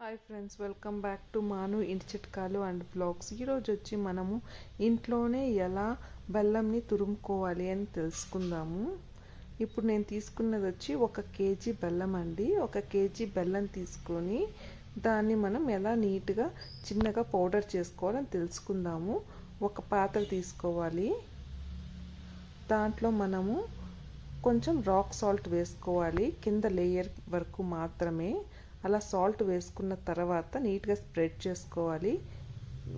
Hi friends, welcome back to మాను ఇంటి చిట్కాలు అండ్ బ్లాగ్స్. ఈరోజు వచ్చి మనము ఇంట్లోనే ఎలా బెల్లంని తురుముకోవాలి అని తెలుసుకుందాము. ఇప్పుడు నేను తీసుకున్నది వచ్చి 1 కేజీ బెల్లం అండి. 1 కేజీ బెల్లం తీసుకొని దాన్ని మనం ఎలా నీట్గా చిన్నగా పౌడర్ చేసుకోవాలని తెలుసుకుందాము. ఒక పాత్ర తీసుకోవాలి. దాంట్లో మనము కొంచెం రాక్ సాల్ట్ వేసుకోవాలి, కింద లేయర్ వరకు మాత్రమే. అలా సాల్ట్ వేసుకున్న తర్వాత నీట్గా స్ప్రెడ్ చేసుకోవాలి,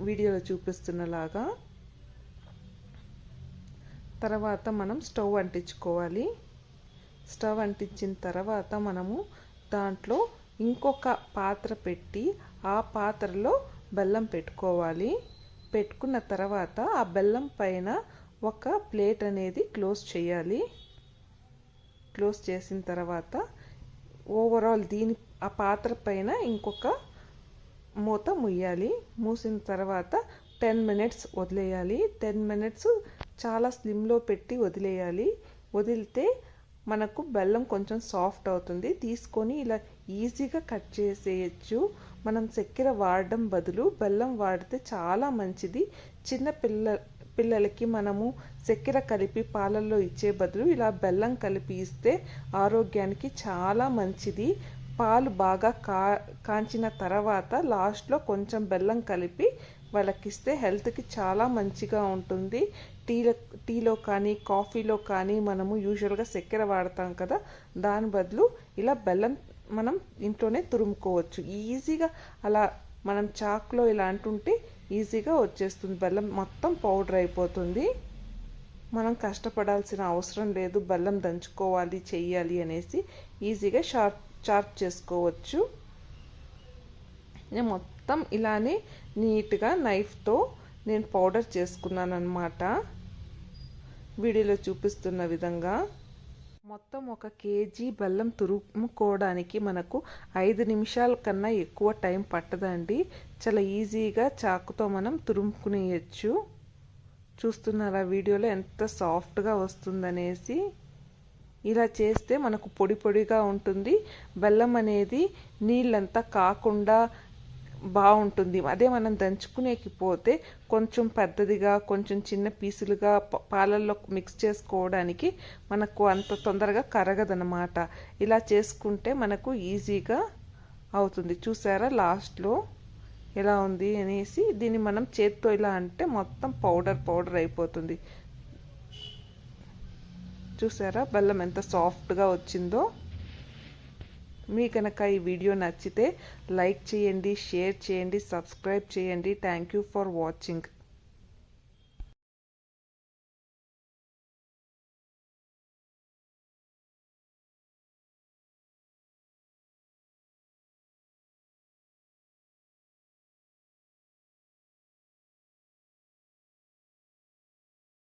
వీడియోలో చూపిస్తున్నలాగా. తర్వాత మనం స్టవ్ అంటించుకోవాలి. స్టవ్ అంటించిన తర్వాత మనము దాంట్లో ఇంకొక పాత్ర పెట్టి ఆ పాత్రలో బెల్లం పెట్టుకోవాలి. పెట్టుకున్న తర్వాత ఆ బెల్లం పైన ఒక ప్లేట్ అనేది క్లోజ్ చేయాలి. క్లోజ్ చేసిన తర్వాత ఓవరాల్ ఆ పాత్ర పైన ఇంకొక మూత ముయ్యాలి. మూసిన తర్వాత 10 మినిట్స్ వదిలేయాలి. 10 మినిట్స్ చాలా స్లిమ్లో పెట్టి వదిలేయాలి. వదిలితే మనకు బెల్లం కొంచెం సాఫ్ట్ అవుతుంది. తీసుకొని ఇలా ఈజీగా కట్ చేసేయచ్చు. మనం చక్కెర వాడడం బదులు బెల్లం వాడితే చాలా మంచిది. పిల్లలకి మనము చక్కెర కలిపి పాలల్లో ఇచ్చే బదులు ఇలా బెల్లం కలిపి ఇస్తే ఆరోగ్యానికి చాలా మంచిది. పాలు బాగా కాంచిన తర్వాత లాస్ట్లో కొంచెం బెల్లం కలిపి వాళ్ళకిస్తే హెల్త్కి చాలా మంచిగా ఉంటుంది. టీలో కానీ కాఫీలో కానీ మనము యూజువల్గా చక్కెర వాడతాం కదా, దాని బదులు ఇలా బెల్లం మనం ఇంట్లోనే తురుముకోవచ్చు ఈజీగా. అలా మనం చాక్లో ఇలా అంటుంటే ఈజీగా వచ్చేస్తుంది, బెల్లం మొత్తం పౌడర్ అయిపోతుంది. మనం కష్టపడాల్సిన అవసరం లేదు. బెల్లం దంచుకోవాలి చెయ్యాలి అనేసి ఈజీగా చార్ప్ చేసుకోవచ్చు. నేను మొత్తం ఇలానే నీట్గా నైఫ్తో నేను పౌడర్ చేసుకున్నాను అన్నమాట, వీడియోలో చూపిస్తున్న విధంగా. మొత్తం 1 కేజీ బెల్లం తురుముకోవడానికి మనకు 5 నిమిషాల కన్నా ఎక్కువ టైం పట్టదండి. చాలా ఈజీగా చాకుతో మనం తురుముకునేయచ్చు. చూస్తున్నారా వీడియోలో ఎంత సాఫ్ట్గా వస్తుందనేసి. ఇలా చేస్తే మనకు పొడి పొడిగా ఉంటుంది. బెల్లం అనేది నీళ్ళంతా కాకుండా బాగుంటుంది. అదే మనం దంచుకునేకి పోతే కొంచెం పెద్దదిగా కొంచెం చిన్న పీసులుగా పాలల్లో మిక్స్ చేసుకోవడానికి మనకు అంత తొందరగా కరగదనమాట. ఇలా చేసుకుంటే మనకు ఈజీగా అవుతుంది. చూసారా లాస్ట్లో ఎలా ఉంది అనేసి. దీన్ని మనం చేత్తో ఇలా అంటే మొత్తం పౌడర్ అయిపోతుంది. చూసారా బెల్లం ఎంత సాఫ్ట్గా వచ్చిందో. మీ కనుక ఈ వీడియో నచ్చితే లైక్ చేయండి, షేర్ చేయండి, సబ్స్క్రైబ్ చేయండి. Thank you for watching.